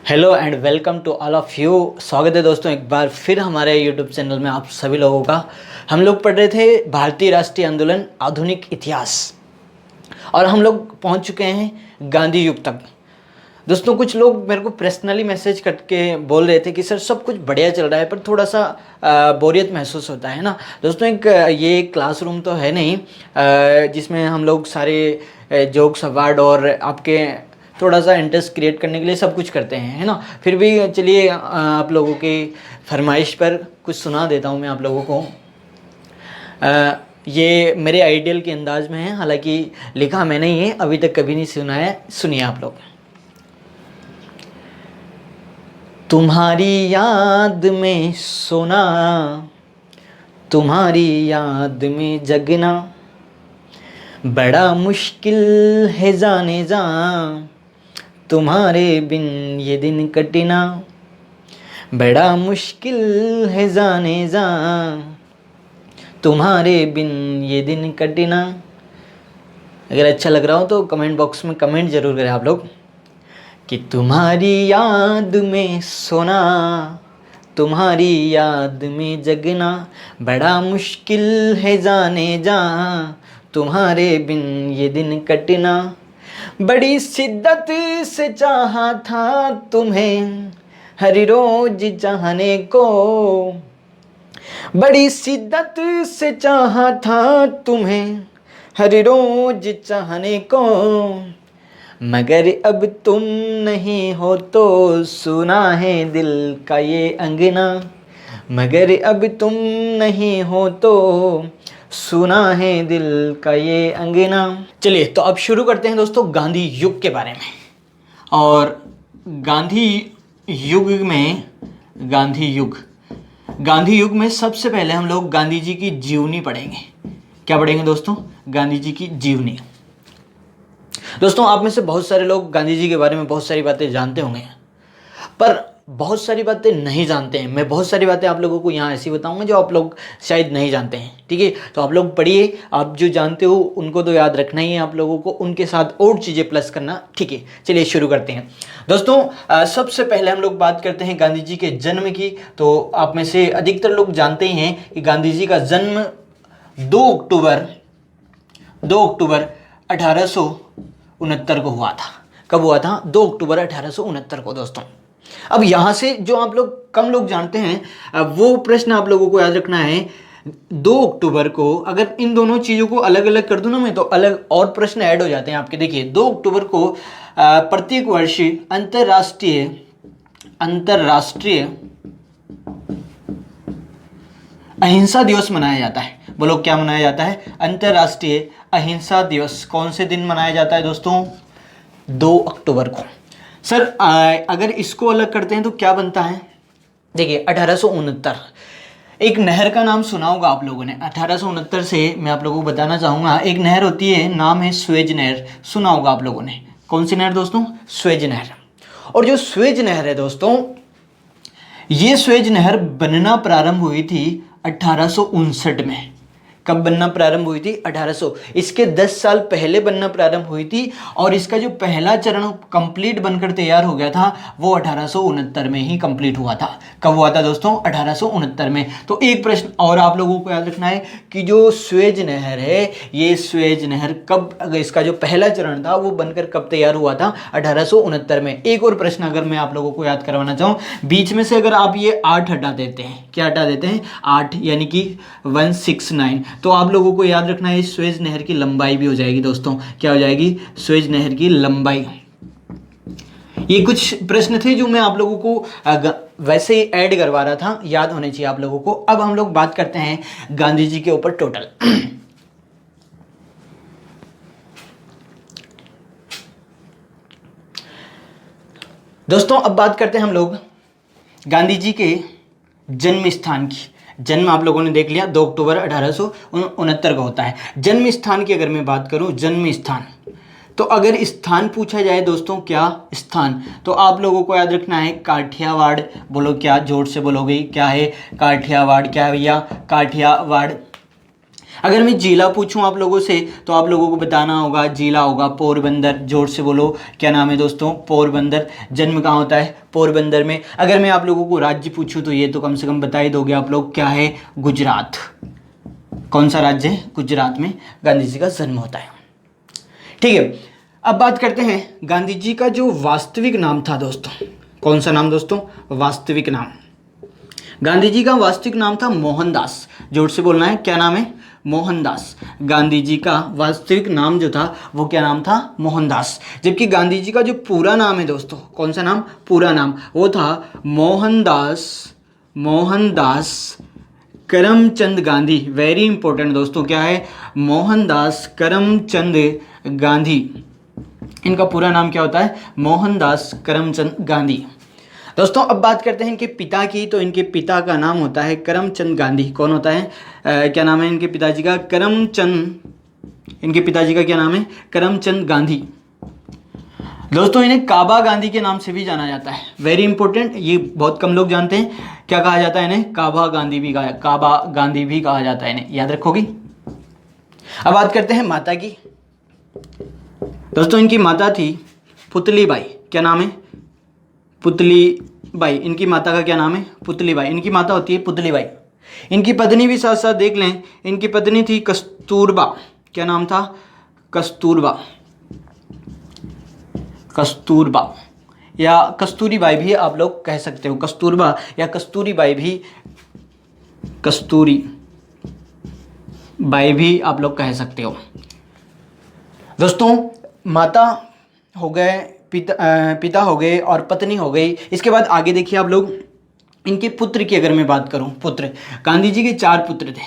Hello and welcome to all of you. स्वागत है दोस्तों एक बार फिर हमारे यूट्यूब चैनल में आप सभी लोगों का। हम लोग पढ़ रहे थे भारतीय राष्ट्रीय आंदोलन आधुनिक इतिहास और हम लोग पहुंच चुके हैं गांधी युग तक। दोस्तों कुछ लोग मेरे को पर्सनली मैसेज करके बोल रहे थे कि सर सब कुछ बढ़िया चल रहा है पर थोड़ा सा बोरियत महसूस होता है ना। दोस्तों ये क्लासरूम तो है नहीं जिसमें हम लोग सारे जोक्स अवार्ड और आपके थोड़ा सा इंटरेस्ट क्रिएट करने के लिए सब कुछ करते हैं, है ना। फिर भी चलिए आप लोगों की फरमाइश पर कुछ सुना देता हूँ मैं आप लोगों को। ये मेरे आइडियल के अंदाज में है, हालांकि लिखा मैंने ही है, अभी तक कभी नहीं सुना है। सुनिए आप लोग। तुम्हारी याद में सोना, तुम्हारी याद में जगना, बड़ा मुश्किल है जाने जा, तुम्हारे बिन ये दिन कटना, बड़ा मुश्किल है जाने जा, तुम्हारे बिन ये दिन कटना। अगर अच्छा लग रहा हो तो कमेंट बॉक्स में कमेंट जरूर करें आप लोग कि तुम्हारी याद में सोना, तुम्हारी याद में जगना, बड़ा मुश्किल है जाने जा, तुम्हारे बिन ये दिन कटना, बड़ी शिद्दत से चाहा था तुम्हें हर रोज चाहने को, बड़ी शिद्दत से चाहा था तुम्हें हर रोज चाहने को, मगर अब तुम नहीं हो तो सुना है दिल का ये अंगना, मगर अब तुम नहीं हो तो सुना है दिल का ये अंगना। चलिए तो अब शुरू करते हैं दोस्तों गांधी युग के बारे में। और गांधी युग में सबसे पहले हम लोग गांधी जी की जीवनी पढ़ेंगे। क्या पढ़ेंगे दोस्तों? गांधी जी की जीवनी। दोस्तों आप में से बहुत सारे लोग गांधी जी के बारे में बहुत सारी बातें जानते होंगे, पर बहुत सारी बातें नहीं जानते हैं। मैं बहुत सारी बातें आप लोगों को यहाँ ऐसी बताऊंगा जो आप लोग शायद नहीं जानते हैं। ठीक है, तो आप लोग पढ़िए, आप जो जानते हो उनको तो याद रखना ही है आप लोगों को, उनके साथ और चीज़ें प्लस करना। ठीक है, चलिए शुरू करते हैं दोस्तों। सबसे पहले हम लोग बात करते हैं गांधी जी के जन्म की। तो आप में से अधिकतर लोग जानते ही हैं कि गांधी जी का जन्म 2 अक्टूबर 1869 को हुआ था। कब हुआ था? 2 अक्टूबर 1869 को दोस्तों। अब यहाँ से जो आप लोग कम लोग जानते हैं वो प्रश्न आप लोगों को याद रखना है। 2 अक्टूबर को अगर इन दोनों चीज़ों को अलग अलग कर दूं ना मैं, तो अलग और प्रश्न ऐड हो जाते हैं आपके। देखिए 2 अक्टूबर को प्रत्येक वर्ष अंतर्राष्ट्रीय अहिंसा दिवस मनाया जाता है। बोलो क्या मनाया जाता है? अंतर्राष्ट्रीय अहिंसा दिवस। कौन से दिन मनाया जाता है दोस्तों? 2 अक्टूबर को। सर अगर इसको अलग करते हैं तो क्या बनता है? देखिए 1869, एक नहर का नाम सुना होगा आप लोगों ने। 1869 से मैं आप लोगों को बताना चाहूँगा, एक नहर होती है, नाम है स्वेज नहर। सुना होगा आप लोगों ने। कौन सी नहर दोस्तों? स्वेज नहर। और जो स्वेज नहर है दोस्तों, ये स्वेज नहर बनना प्रारंभ हुई थी 1859 में। कब बनना प्रारंभ हुई थी? 1800। इसके 10 साल पहले बनना प्रारंभ हुई थी और इसका जो पहला चरण कंप्लीट बनकर तैयार हो गया था वो 1869 में ही कंप्लीट हुआ था। कब हुआ था दोस्तों? 1869 में। तो एक प्रश्न और आप लोगों को याद रखना है कि जो स्वेज नहर है, ये स्वेज नहर कब, इसका जो पहला चरण था वो बनकर कब तैयार हुआ था? 1869 में। एक और प्रश्न अगर मैं आप लोगों को याद करवाना चाहूँ, बीच में से अगर आप ये 8 हटा देते हैं, क्या हटा देते हैं? 8, यानी कि 169, तो आप लोगों को याद रखना है स्वेज नहर की लंबाई भी हो जाएगी दोस्तों। क्या हो जाएगी? स्वेज नहर की लंबाई। ये कुछ प्रश्न थे जो मैं आप लोगों को वैसे ही ऐड करवा रहा था, याद होने चाहिए आप लोगों को। अब हम लोग बात करते हैं गांधी जी के ऊपर टोटल। दोस्तों अब बात करते हैं हम लोग गांधी जी के जन्म स्थान की। जन्म आप लोगों ने देख लिया, 2 अक्टूबर 1869 का होता है। जन्म स्थान की अगर मैं बात करूं, जन्म स्थान, तो अगर स्थान पूछा जाए दोस्तों, क्या स्थान, तो आप लोगों को याद रखना है काठियावाड़। बोलो क्या? जोर से बोलोगे क्या है? काठियावाड़। क्या है भैया? काठियावाड़। अगर मैं जिला पूछूं आप लोगों से तो आप लोगों को बताना होगा, जिला होगा पोरबंदर। जोर से बोलो, क्या नाम है दोस्तों? पोरबंदर। जन्म कहाँ होता है? पोरबंदर में। अगर मैं आप लोगों को राज्य पूछूं तो ये तो कम से कम बता ही दोगे आप लोग, क्या है? गुजरात। कौन सा राज्य है? गुजरात में गांधी जी का जन्म होता है। ठीक है, अब बात करते हैं गांधी जी का जो वास्तविक नाम था दोस्तों। कौन सा नाम दोस्तों? वास्तविक नाम। गांधी जी का वास्तविक नाम था मोहनदास। जोर से बोलना है, क्या नाम है? मोहनदास। गांधी जी का वास्तविक नाम जो था वो क्या नाम था? मोहनदास। जबकि गांधी जी का जो पूरा नाम है दोस्तों, कौन सा नाम? पूरा नाम वो था मोहनदास करमचंद गांधी। वेरी इंपॉर्टेंट दोस्तों, क्या है? मोहनदास करमचंद गांधी। इनका पूरा नाम क्या होता है? मोहनदास करमचंद गांधी। दोस्तों अब बात करते हैं इनके पिता की। तो इनके पिता का नाम होता है करमचंद गांधी। कौन होता है? क्या नाम है इनके पिताजी का? करमचंद। इनके पिताजी का क्या नाम है? करमचंद गांधी। दोस्तों इन्हें काबा गांधी के नाम से भी जाना जाता है। वेरी इंपॉर्टेंट, ये बहुत कम लोग जानते हैं। क्या कहा जाता है इन्हें? काबा गांधी भी कहा जाता है इन्हें, याद रखोगी। अब बात करते हैं माता की। दोस्तों इनकी माता थी पुतली बाई। क्या नाम है? पुतली बाई। इनकी माता का क्या नाम है? पुतली बाई। इनकी माता होती है पुतली बाई। इनकी पत्नी भी साथ साथ देख लें, इनकी पत्नी थी कस्तूरबा। क्या नाम था? कस्तूरबा या कस्तूरी बाई भी आप लोग कह सकते हो। कस्तूरबा या कस्तूरी बाई भी आप लोग कह सकते हो। दोस्तों माता हो गए, पिता हो गए और पत्नी हो गई। इसके बाद आगे देखिए आप लोग, इनके पुत्र की अगर मैं बात करूं, पुत्र। गांधी जी के 4 पुत्र थे।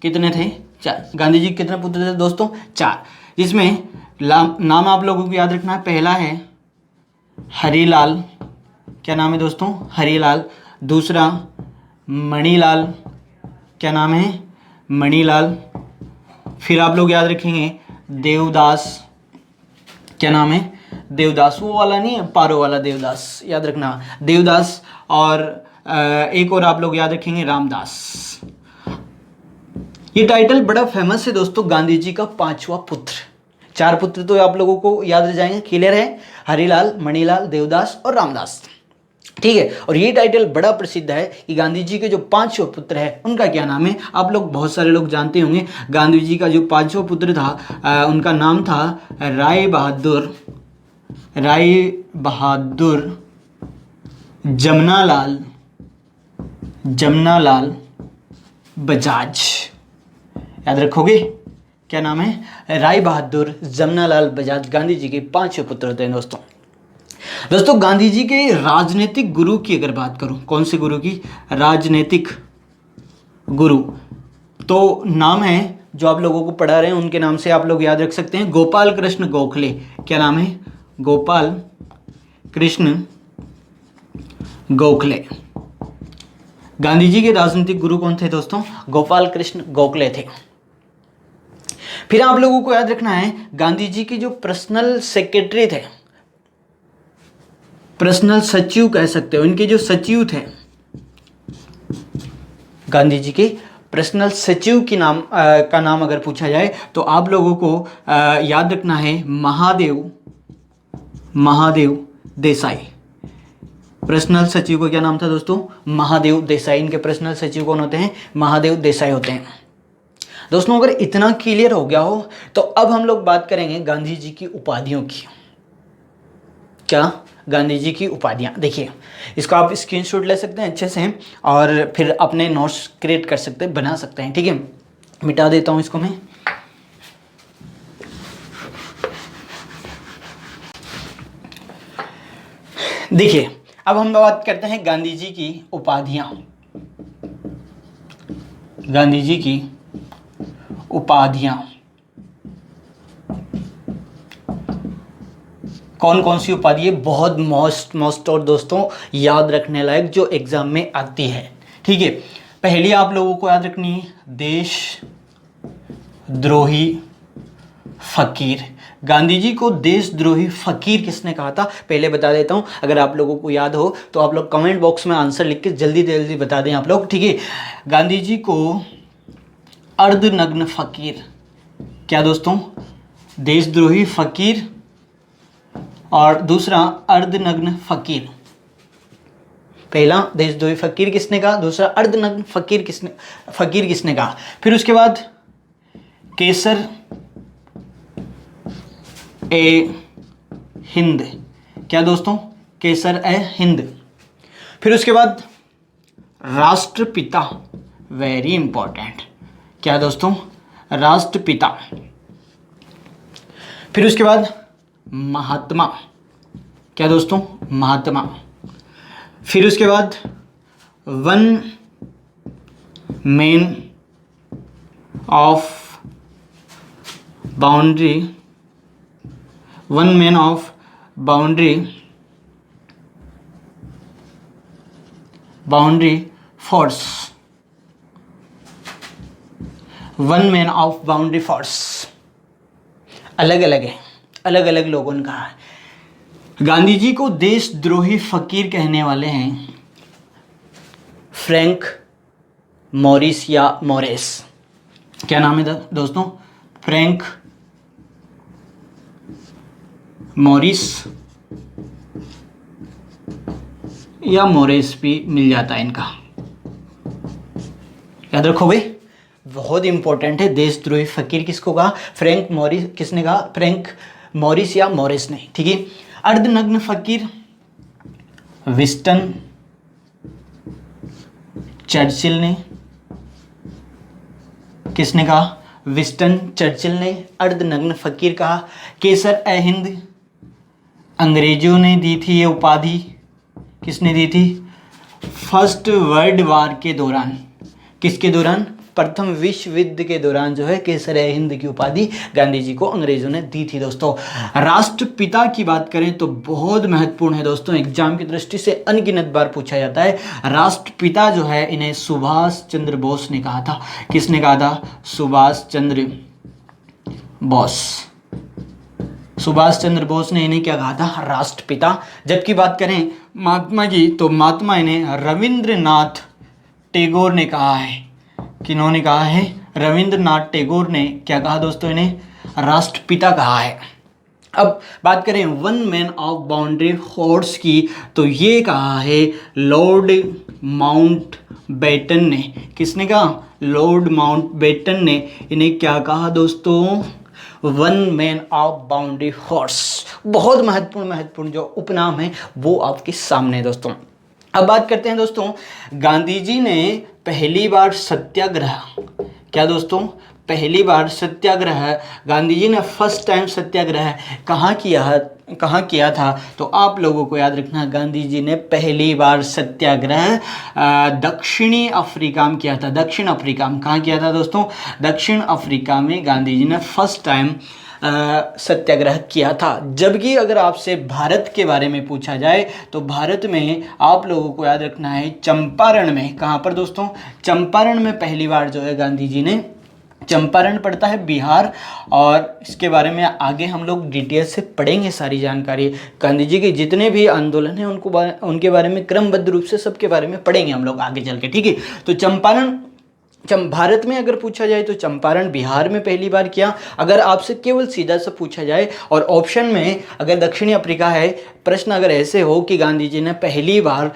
कितने थे? 4। गांधी जी के कितने पुत्र थे दोस्तों? 4। जिसमें नाम आप लोगों को याद रखना है। पहला है हरिलाल। क्या नाम है दोस्तों? हरिलाल। दूसरा मणिलाल। क्या नाम है? मणिलाल। फिर आप लोग याद रखेंगे देवदास। क्या नाम है? देवदास। वो वाला नहीं है, पारो वाला देवदास, याद रखना, देवदास। और एक और आप लोग याद रखेंगे, रामदास। ये टाइटल बड़ा फेमस है दोस्तों, गांधी जी का 5वां पुत्र। 4 पुत्र तो आप लोगों को याद रह जाएंगे, क्लियर है? हरिलाल, मणिलाल, देवदास और रामदास। ठीक है, और ये टाइटल बड़ा प्रसिद्ध है कि गांधी जी के जो 5वां पुत्र है उनका क्या नाम है? आप लोग बहुत सारे लोग जानते होंगे। गांधी जी का जो 5वां पुत्र था उनका नाम था राय बहादुर जमनालाल बजाज। याद रखोगे, क्या नाम है? राय बहादुर जमनालाल बजाज गांधी जी के 5वें पुत्र होते हैं दोस्तों गांधी जी के राजनीतिक गुरु की अगर बात करूं, कौन से गुरु की? राजनीतिक गुरु। तो नाम है जो आप लोगों को पढ़ा रहे हैं उनके नाम से आप लोग याद रख सकते हैं, गोपाल कृष्ण गोखले। क्या नाम है? गोपाल कृष्ण गोखले। गांधी जी के राजनीतिक गुरु कौन थे दोस्तों? गोपाल कृष्ण गोखले थे। फिर आप लोगों को याद रखना है गांधी जी के जो पर्सनल सेक्रेटरी थे, पर्सनल सचिव कह सकते हो, इनके जो सचिव थे, गांधी जी के पर्सनल सचिव की का नाम अगर पूछा जाए तो आप लोगों को याद रखना है महादेव देसाई। पर्सनल सचिव को क्या नाम था दोस्तों? महादेव देसाई। इनके पर्सनल सचिव कौन होते हैं? महादेव देसाई होते हैं। दोस्तों अगर इतना क्लियर हो गया हो तो अब हम लोग बात करेंगे गांधी जी की उपाधियों की। क्या? गांधी जी की उपाधियां। देखिए, इसको आप स्क्रीनशॉट ले सकते हैं अच्छे से और फिर अपने नोट्स क्रिएट कर सकते हैं, बना सकते हैं। ठीक है, मिटा देता हूं इसको मैं। देखिए, अब हम बात करते हैं गांधी जी की उपाधियां। गांधी जी की उपाधियां कौन कौन सी उपाधि है? बहुत मोस्ट और दोस्तों याद रखने लायक जो एग्जाम में आती है। ठीक है, पहली आप लोगों को याद रखनी है देशद्रोही फकीर। गांधी जी को देशद्रोही फकीर किसने कहा था? पहले बता देता हूं, अगर आप लोगों को याद हो तो आप लोग कमेंट बॉक्स में आंसर लिख के जल्दी से जल्दी बता दें आप लोग। ठीक है, गांधी जी को अर्धनग्न फकीर। क्या दोस्तों? देशद्रोही फकीर और दूसरा अर्धनग्न फकीर। पहला देशद्रोही फकीर किसने कहा, दूसरा अर्धनग्न फकीर किसने कहा। फिर उसके बाद केसर ए हिंद। क्या दोस्तों? केसर ए हिंद। फिर उसके बाद राष्ट्रपिता, वेरी इंपॉर्टेंट। क्या दोस्तों? राष्ट्रपिता। फिर उसके बाद महात्मा। क्या दोस्तों? महात्मा। फिर उसके बाद one man of boundary, one man of boundary force, one man of boundary force. अलग अलग है, अलग अलग लोगों ने कहा है। गांधी जी को देशद्रोही फकीर कहने वाले हैं फ्रैंक मॉरिस या मॉरेस। क्या नाम है दोस्तों? फ्रैंक मॉरिस या मॉरेस भी मिल जाता है इनका, याद रखो भाई, बहुत इंपॉर्टेंट है। देशद्रोही फकीर किसको कहा? Frank Morris. किसने कहा? फ्रैंक मॉरिस या मॉरिस ने, ठीक है। अर्धनग्न फकीर विंस्टन चर्चिल ने। किसने कहा? विंस्टन चर्चिल ने अर्धनग्न फकीर कहा। केसर ए हिंद, अंग्रेजों ने दी थी ये उपाधि। किसने दी थी? फर्स्ट वर्ल्ड वार के दौरान। किसके दौरान? प्रथम विश्व युद्ध के दौरान जो है केसर ए हिंद की उपाधि गांधी जी को अंग्रेजों ने दी थी दोस्तों। राष्ट्रपिता की बात करें तो बहुत महत्वपूर्ण है दोस्तों, एग्जाम की दृष्टि से अनगिनत बार पूछा जाता है। राष्ट्रपिता जो है इन्हें सुभाष चंद्र बोस ने कहा था। किसने कहा था? सुभाष चंद्र बोस। सुभाष चंद्र बोस ने इन्हें क्या कहा था? राष्ट्रपिता। जबकि बात करें महात्मा की तो महात्मा इन्हें रविंद्रनाथ टैगोर ने कहा है। किन्होंने कहा है? रविंद्रनाथ टैगोर ने क्या कहा दोस्तों? इन्हें राष्ट्रपिता कहा है। अब बात करें one man of boundary force की तो ये कहा है लॉर्ड माउंटबेटन ने। किसने कहा? लॉर्ड माउंटबेटन ने इन्हें क्या कहा दोस्तों? One man of boundary force. बहुत महत्वपूर्ण जो उपनाम है वो आपके सामने है दोस्तों। अब बात करते हैं दोस्तों, गांधी जी ने पहली बार सत्याग्रह, क्या दोस्तों? पहली बार सत्याग्रह गांधी जी ने फर्स्ट टाइम सत्याग्रह कहाँ किया था? तो आप लोगों को याद रखना, गांधी जी ने पहली बार सत्याग्रह दक्षिणी अफ्रीका में किया था। दक्षिण अफ्रीका में कहाँ किया था दोस्तों? दक्षिण अफ्रीका में गांधी जी ने फर्स्ट टाइम सत्याग्रह किया था। जबकि अगर आपसे भारत के बारे में पूछा जाए तो भारत में आप लोगों को याद रखना है चंपारण में। कहाँ पर दोस्तों? चंपारण में पहली बार जो है गांधी जी ने, चंपारण पड़ता है बिहार, और इसके बारे में आगे हम लोग डिटेल से पढ़ेंगे सारी जानकारी। गांधी जी के जितने भी आंदोलन हैं उनके बारे में क्रमबद्ध रूप से सबके बारे में पढ़ेंगे हम लोग आगे चल के, ठीक है। तो चंपारण भारत में अगर पूछा जाए तो चंपारण बिहार में पहली बार किया। अगर आपसे केवल सीधा सा पूछा जाए और ऑप्शन में अगर दक्षिणी अफ्रीका है, प्रश्न अगर ऐसे हो कि गांधी जी ने पहली बार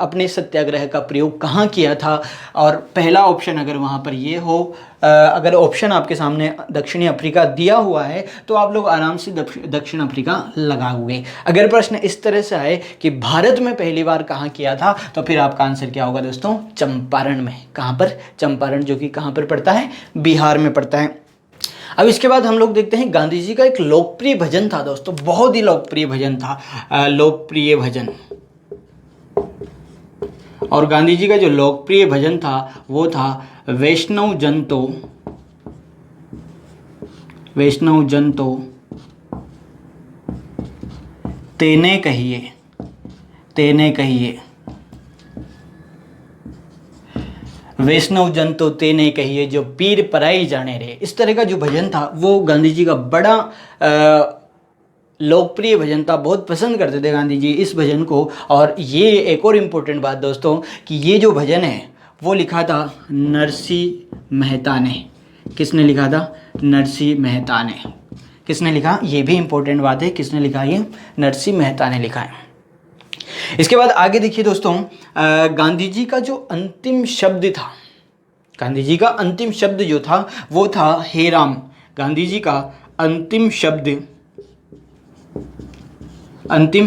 अपने सत्याग्रह का प्रयोग कहाँ किया था, और पहला ऑप्शन अगर वहाँ पर ये हो, अगर ऑप्शन आपके सामने दक्षिणी अफ्रीका दिया हुआ है तो आप लोग आराम से दक्षिण अफ्रीका लगाओगे। अगर प्रश्न इस तरह से आए कि भारत में पहली बार कहाँ किया था तो फिर आपका आंसर क्या होगा दोस्तों? चंपारण में। कहाँ पर? चंपारण, जो कि कहाँ पर पड़ता है? बिहार में पड़ता है। अब इसके बाद हम लोग देखते हैं गांधी जी का एक लोकप्रिय भजन था दोस्तों, बहुत ही लोकप्रिय भजन था, लोकप्रिय भजन। और गांधी जी का जो लोकप्रिय भजन था वो था वैष्णव जन तो तेने कहिए। वैष्णव जन तो तेने कहिए, जो पीर पराई जाने रे। इस तरह का जो भजन था वो गांधी जी का बड़ा लोकप्रिय भजन था, बहुत पसंद करते थे गांधी जी इस भजन को। और ये एक और इम्पोर्टेंट बात दोस्तों कि ये जो भजन है वो लिखा था नरसिंह मेहता ने। किसने लिखा था? नरसिंह मेहता ने। किसने लिखा? ये भी इंपॉर्टेंट बात है, किसने लिखा? ये नरसिंह मेहता ने लिखा है। इसके बाद आगे देखिए दोस्तों, गांधी जी का जो अंतिम शब्द था, गांधी जी का अंतिम शब्द जो था वो था हे राम। गांधी जी का अंतिम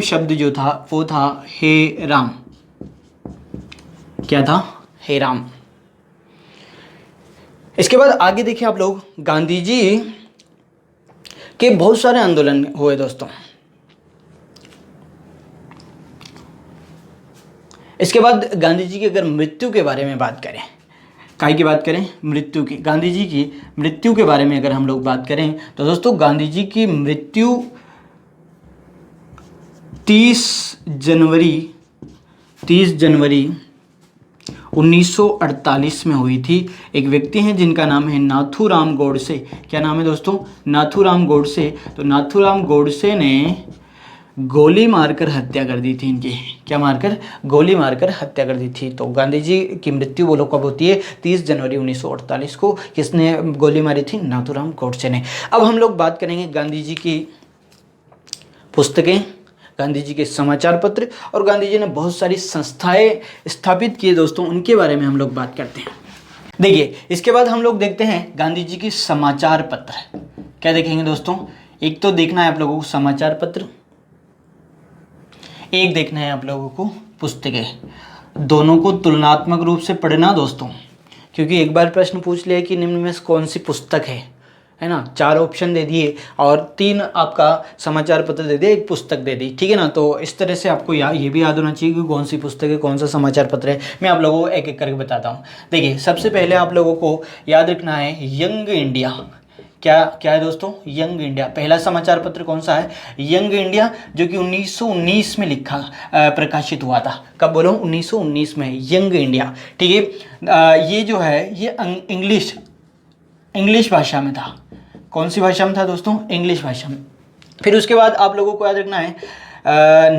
शब्द जो था वो था हे राम। क्या था? हे राम। इसके बाद आगे देखिए आप लोग, गांधी जी के बहुत सारे आंदोलन हुए दोस्तों। इसके बाद गांधी जी की अगर मृत्यु के बारे में बात करें, काय की बात करें? मृत्यु की। गांधी जी की मृत्यु के बारे में अगर हम लोग बात करें तो दोस्तों गांधी जी की मृत्यु 30 जनवरी 1948 में हुई थी। एक व्यक्ति हैं जिनका नाम है नाथूराम गोडसे। क्या नाम है दोस्तों? नाथूराम गोडसे। तो नाथूराम गोडसे ने गोली मारकर हत्या कर दी थी इनकी। क्या मारकर? गोली मारकर हत्या कर दी थी। तो गांधी जी की मृत्यु बोलो कब होती है? 30 जनवरी 1948 को। किसने गोली मारी थी? नाथूराम गोडसे ने। अब हम लोग बात करेंगे गांधी जी की पुस्तकें, गांधी जी के समाचार पत्र, और गांधी जी ने बहुत सारी संस्थाएं स्थापित की दोस्तों, उनके बारे में हम लोग बात करते हैं। देखिए इसके बाद हम लोग देखते हैं गांधी जी की समाचार पत्र। क्या देखेंगे दोस्तों? एक तो देखना है आप लोगों को समाचार पत्र, एक देखना है आप लोगों को पुस्तकें। दोनों को तुलनात्मक रूप से पढ़ना दोस्तों, क्योंकि एक बार प्रश्न पूछ लिया कि निम्न में कौन सी पुस्तक है ना। 4 ऑप्शन दे दिए और 3 आपका समाचार पत्र दे दिया, एक पुस्तक दे दी, ठीक है ना। तो इस तरह से आपको ये भी याद होना चाहिए कि कौन सी पुस्तक है, कौन सा समाचार पत्र है। मैं आप लोगों को एक एक करके बताता हूँ। देखिए सबसे पहले आप लोगों को याद रखना है यंग इंडिया। क्या है दोस्तों? Young India. पहला समाचार पत्र कौन सा है? यंग इंडिया, जो कि 1919 में प्रकाशित हुआ था। कब बोलो? 1919 में यंग इंडिया, ठीक है। ये जो है ये इंग्लिश भाषा में था। कौन सी भाषा में था दोस्तों? इंग्लिश भाषा में। फिर उसके बाद आप लोगों को याद रखना है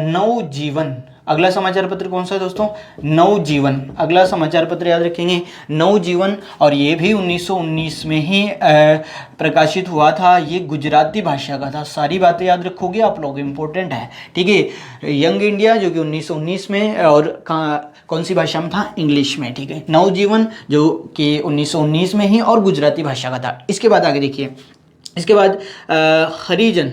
नवजीवन। अगला समाचार पत्र कौन सा है दोस्तों? नवजीवन। अगला समाचार पत्र याद रखेंगे नवजीवन, और ये भी 1919 में ही प्रकाशित हुआ था। ये गुजराती भाषा का था। सारी बातें याद रखोगे आप लोग, इंपॉर्टेंट है, ठीक है। यंग इंडिया जो कि 1919 में, और कौन सी भाषा में था? इंग्लिश में, ठीक है। नवजीवन जो कि 1919 में ही और गुजराती भाषा का था। इसके बाद आगे देखिए, इसके बाद हरिजन।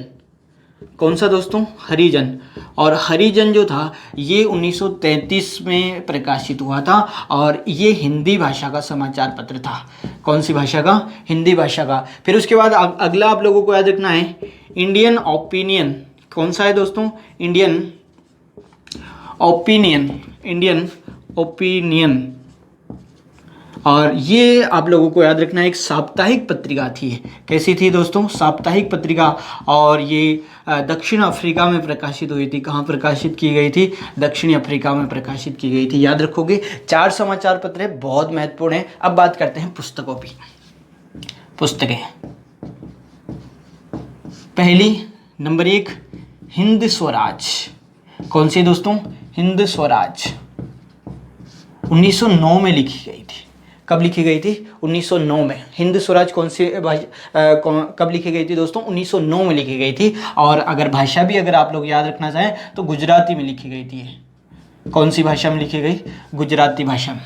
कौन सा दोस्तों? हरिजन। और हरिजन जो था ये 1933 में प्रकाशित हुआ था, और ये हिंदी भाषा का समाचार पत्र था। कौन सी भाषा का? हिंदी भाषा का। फिर उसके बाद अगला आप लोगों को याद रखना है इंडियन ओपिनियन। कौन सा है दोस्तों? Indian opinion. और ये आप लोगों को याद रखना है एक साप्ताहिक पत्रिका थी। कैसी थी दोस्तों? साप्ताहिक पत्रिका। और ये दक्षिण अफ्रीका में प्रकाशित हुई थी। कहाँ प्रकाशित की गई थी? दक्षिण अफ्रीका में प्रकाशित की गई थी। याद रखोगे। 4 समाचार पत्र है, बहुत महत्वपूर्ण है। अब बात करते हैं पुस्तकों की। पुस्तकें, पहली नंबर 1 हिंद स्वराज। कौन सी दोस्तों? हिंद स्वराज 1909 में लिखी गई थी। कब लिखी गई थी? 1909 में। हिंद स्वराज कौन सी कब लिखी गई थी दोस्तों? 1909 में लिखी गई थी। और अगर भाषा भी अगर आप लोग याद रखना चाहें तो गुजराती में लिखी गई थी। कौन सी भाषा में लिखी गई? गुजराती भाषा में।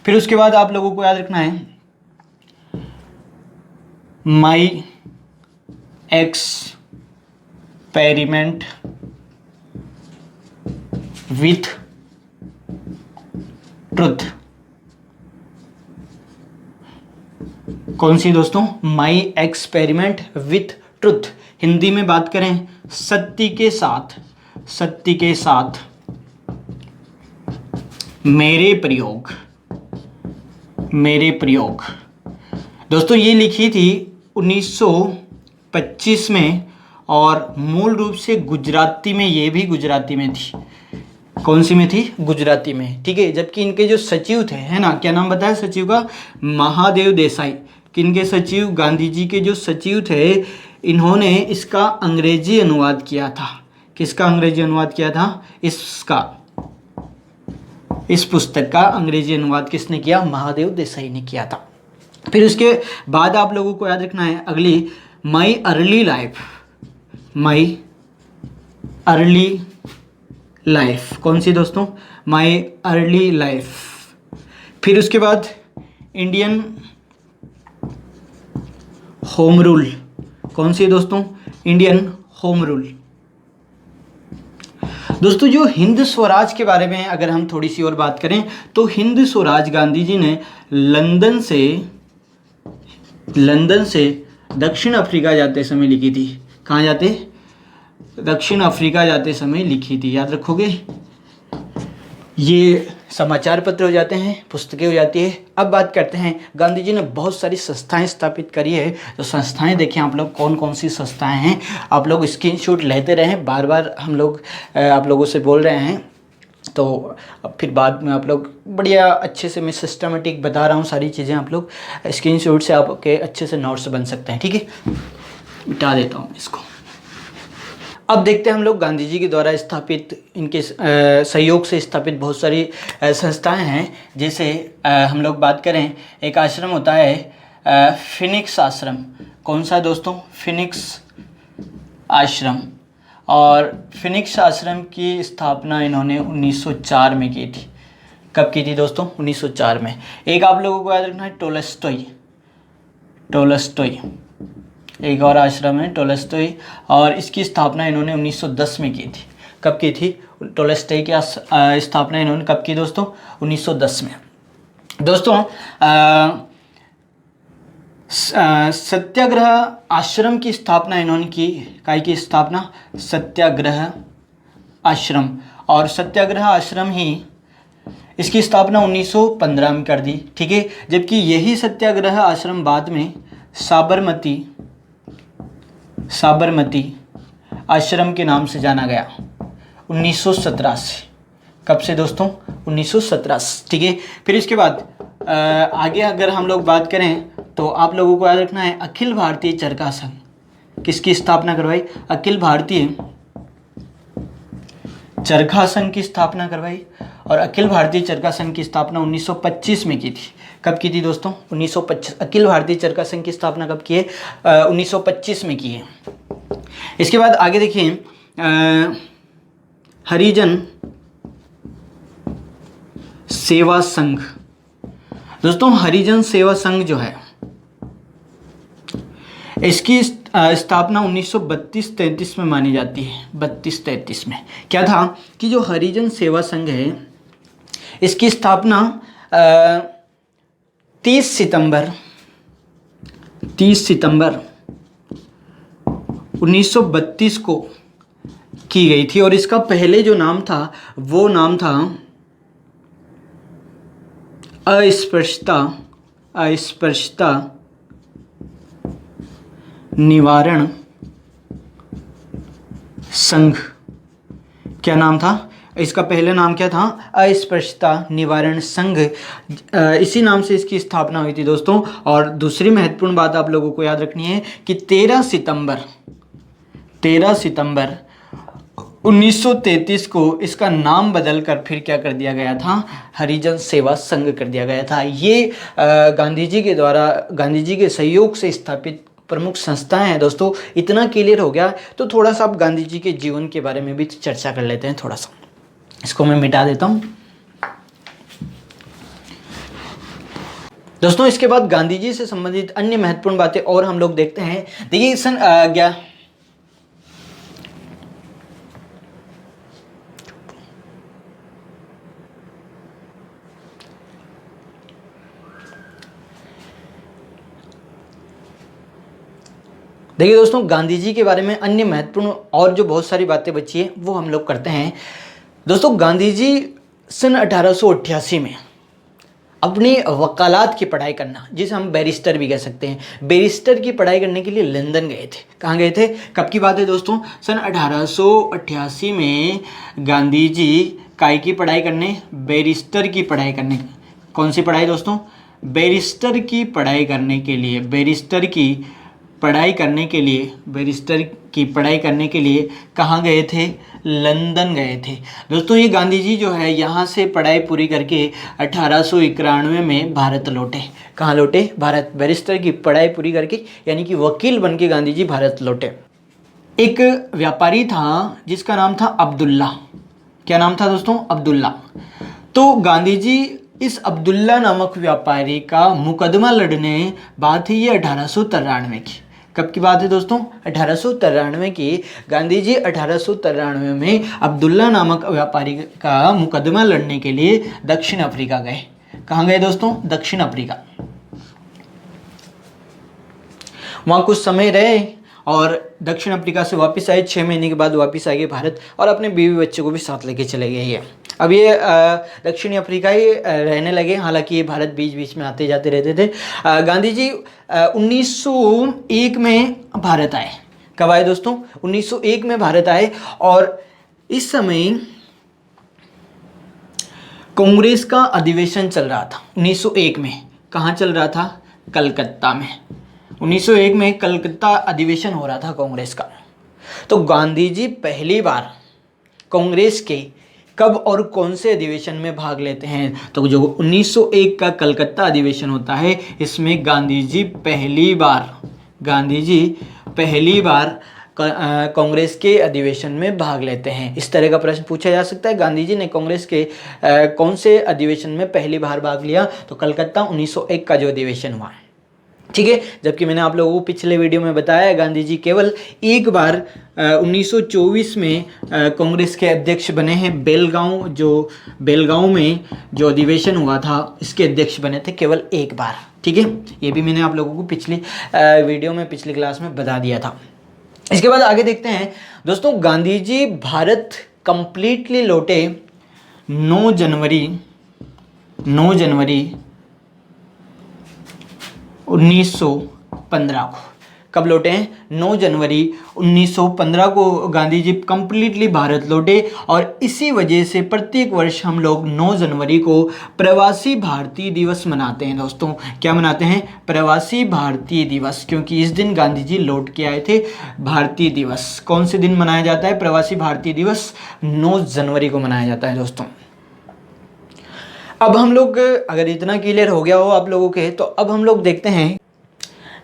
फिर उसके बाद आप लोगों को याद रखना है माई एक्सपेरिमेंट विथ ट्रुथ। कौन सी दोस्तों? My experiment with truth. Hindi में बात करें सत्य के साथ मेरे प्रयोग। दोस्तों ये लिखी थी 1925 में, और मूल रूप से गुजराती में, ये भी गुजराती में थी। कौन सी में थी? गुजराती में, ठीक है। जबकि इनके जो सचिव थे, है ना, क्या नाम बताया सचिव का? महादेव देसाई। किनके सचिव? गांधी जी के जो सचिव थे, इन्होंने इसका अंग्रेजी अनुवाद किया था। किसका अंग्रेजी अनुवाद किया था? इसका इस पुस्तक का अंग्रेजी अनुवाद किसने किया? महादेव देसाई ने किया था। फिर उसके बाद आप लोगों को याद रखना है अगली, my early life. My early life कौन सी दोस्तों? My early life. फिर उसके बाद इंडियन होम रूल कौन सी दोस्तों? Indian home rule. दोस्तों जो हिंद स्वराज के बारे में अगर हम थोड़ी सी और बात करें तो हिंद स्वराज गांधी जी ने लंदन से दक्षिण अफ्रीका जाते समय लिखी थी। कहाँ जाते? दक्षिण अफ्रीका जाते समय लिखी थी, याद रखोगे। ये समाचार पत्र हो जाते हैं, पुस्तकें हो जाती है। अब बात करते हैं, गांधी जी ने बहुत सारी संस्थाएं स्थापित करी है। तो संस्थाएं देखें आप लोग कौन कौन सी संस्थाएं हैं। आप लोग स्क्रीनशॉट लेते रहें, बार बार हम लोग आप लोगों से बोल रहे हैं, तो फिर बाद में आप लोग बढ़िया अच्छे से मैं सिस्टमेटिक बता रहा हूँ सारी चीज़ें। आप लोग स्क्रीनशॉट से आपके अच्छे से नोट्स बन सकते हैं, ठीक है। मिटा देता हूँ इसको। अब देखते हैं हम लोग गांधी जी के द्वारा स्थापित, इनके सहयोग से स्थापित बहुत सारी संस्थाएं हैं। जैसे हम लोग बात करें, एक आश्रम होता है फिनिक्स आश्रम। कौन सा दोस्तों? फिनिक्स आश्रम। और फिनिक्स आश्रम की स्थापना इन्होंने 1904 में की थी। कब की थी दोस्तों? 1904 में। एक आप लोगों को याद रखना है टोलस्टॉय, एक और आश्रम है टोलस्टॉय, और इसकी स्थापना इन्होंने 1910 में की थी। कब की थी? टोलस्टॉय की स्थापना इन्होंने कब की दोस्तों? 1910 में। दोस्तों सत्याग्रह आश्रम की स्थापना इन्होंने की। काय की स्थापना? सत्याग्रह आश्रम। और सत्याग्रह आश्रम ही इसकी स्थापना 1915 में कर दी, ठीक है। जबकि यही सत्याग्रह आश्रम बाद में साबरमती आश्रम के नाम से जाना गया 1917 से। कब से दोस्तों? 1917 से, ठीक है। फिर इसके बाद आगे अगर हम लोग बात करें तो आप लोगों को याद रखना है अखिल भारतीय चरखा संघ किसकी स्थापना करवाई? अखिल भारतीय चरखा संघ की स्थापना करवाई। और अखिल भारतीय चरखा संघ की स्थापना 1925 में की थी। कब की थी दोस्तों? 1925। अखिल भारतीय चरखा संघ की स्थापना कब की है? 1925 में की है। इसके बाद आगे देखिए, हरिजन सेवा संघ। दोस्तों हरिजन सेवा संघ जो है इसकी स्थापना 1932-33 में मानी जाती है। 32-33 में क्या था कि जो हरिजन सेवा संघ है इसकी स्थापना 30 सितंबर 1932 को की गई थी। और इसका पहले जो नाम था वो नाम था अस्पृश्यता निवारण संघ। क्या नाम था इसका? पहले नाम क्या था? अस्पृश्यता निवारण संघ। इसी नाम से इसकी स्थापना हुई थी दोस्तों। और दूसरी महत्वपूर्ण बात आप लोगों को याद रखनी है कि 13 सितंबर 1933 को इसका नाम बदलकर फिर क्या कर दिया गया था? हरिजन सेवा संघ कर दिया गया था। ये गांधी जी के द्वारा, गांधी जी के सहयोग से स्थापित प्रमुख संस्थाएं हैं दोस्तों। इतना क्लियर हो गया तो थोड़ा सा आप गांधी जी के जीवन के बारे में भी चर्चा कर लेते हैं। थोड़ा सा इसको मैं मिटा देता हूं दोस्तों। इसके बाद गांधी जी से संबंधित अन्य महत्वपूर्ण बातें और हम लोग देखते हैं। देखिए सन देखिए दोस्तों, गांधी जी के बारे में अन्य महत्वपूर्ण और जो बहुत सारी बातें बची है वो हम लोग करते हैं। दोस्तों गांधी जी सन 1888 में अपनी वकालत की पढ़ाई करना, जिसे हम बैरिस्टर भी कह सकते हैं, बैरिस्टर की पढ़ाई करने के लिए लंदन गए थे। कहाँ गए थे? कब की बात है दोस्तों? सन 1888 में गांधी जी काय की पढ़ाई करने? बैरिस्टर की पढ़ाई करने। कौन सी पढ़ाई दोस्तों? बैरिस्टर की पढ़ाई करने के लिए, बैरिस्टर की पढ़ाई करने के लिए, बैरिस्टर की पढ़ाई करने के लिए कहाँ गए थे? लंदन गए थे। दोस्तों ये गांधी जी जो है यहाँ से पढ़ाई पूरी करके 1891 में भारत लौटे। कहाँ लौटे? भारत। बैरिस्टर की पढ़ाई पूरी करके यानी कि वकील बन के गांधी जी भारत लौटे। एक व्यापारी था जिसका नाम था अब्दुल्ला। क्या नाम था दोस्तों? अब्दुल्ला। तो गांधी जी इस अब्दुल्ला नामक व्यापारी का मुकदमा लड़ने, बात है ये 1893 की। कब की बात है दोस्तों? 1893 की। गांधी जी 1893 में अब्दुल्ला नामक व्यापारी का मुकदमा लड़ने के लिए दक्षिण अफ्रीका गए। कहाँ गए दोस्तों? दक्षिण अफ्रीका। वहाँ कुछ समय रहे और दक्षिण अफ्रीका से वापस आए। 6 महीने के बाद वापस आ गए भारत और अपने बीवी बच्चे को भी साथ लेके चले गए। ये अब ये दक्षिणी अफ्रीका ही रहने लगे, हालांकि ये भारत बीच बीच में आते जाते रहते थे। गांधी जी 1901 में भारत आए। कब आए दोस्तों? 1901 में भारत आए और इस समय कांग्रेस का अधिवेशन चल रहा था। 1901 में कहाँ चल रहा था? कलकत्ता में। 1901 में कलकत्ता अधिवेशन हो रहा था कांग्रेस का। तो गांधी जी पहली बार कांग्रेस के कब और कौन से अधिवेशन में भाग लेते हैं? तो जो 1901 का कलकत्ता अधिवेशन होता है, इसमें गांधी जी पहली बार कांग्रेस के अधिवेशन में भाग लेते हैं। इस तरह का प्रश्न पूछा जा सकता है। गांधी जी ने कांग्रेस के कौन से अधिवेशन में पहली बार भाग लिया? तो कलकत्ता 1901 का जो अधिवेशन हुआ, ठीक है। जबकि मैंने आप लोगों को पिछले वीडियो में बताया गांधी जी केवल एक बार 1924 में कांग्रेस के अध्यक्ष बने हैं। बेलगांव में जो अधिवेशन हुआ था इसके अध्यक्ष बने थे केवल एक बार, ठीक है। ये भी मैंने आप लोगों को पिछली वीडियो में, पिछली क्लास में बता दिया था। इसके बाद आगे देखते हैं दोस्तों, गांधी जी भारत कंप्लीटली लौटे 9 जनवरी 1915 को। कब लौटे हैं? 9 जनवरी 1915 को गांधी जी कंप्लीटली भारत लौटे और इसी वजह से प्रत्येक वर्ष हम लोग 9 जनवरी को प्रवासी भारतीय दिवस मनाते हैं दोस्तों। क्या मनाते हैं? प्रवासी भारतीय दिवस, क्योंकि इस दिन गांधी जी लौट के आए थे। भारतीय दिवस कौन से दिन मनाया जाता है? प्रवासी भारतीय दिवस 9 जनवरी को मनाया जाता है दोस्तों। अब हम लोग, अगर इतना क्लियर हो गया हो आप लोगों के, तो अब हम लोग देखते हैं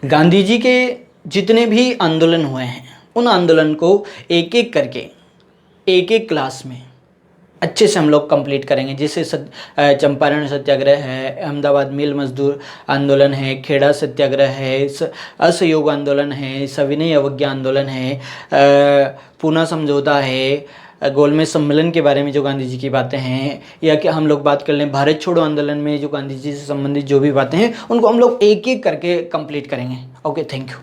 गांधी जी के जितने भी आंदोलन हुए हैं उन आंदोलन को एक एक करके एक एक क्लास में अच्छे से हम लोग कंप्लीट करेंगे। जैसे चंपारण सत्याग्रह है, अहमदाबाद मिल मजदूर आंदोलन है, खेड़ा सत्याग्रह है, असहयोग आंदोलन है, सविनय अवज्ञा आंदोलन है, पूना समझौता है, गोलमेज सम्मेलन के बारे में जो गांधी जी की बातें हैं, या कि हम लोग बात कर लें भारत छोड़ो आंदोलन में जो गांधी जी से संबंधित जो भी बातें हैं उनको हम लोग एक एक करके कंप्लीट करेंगे। Okay, thank you.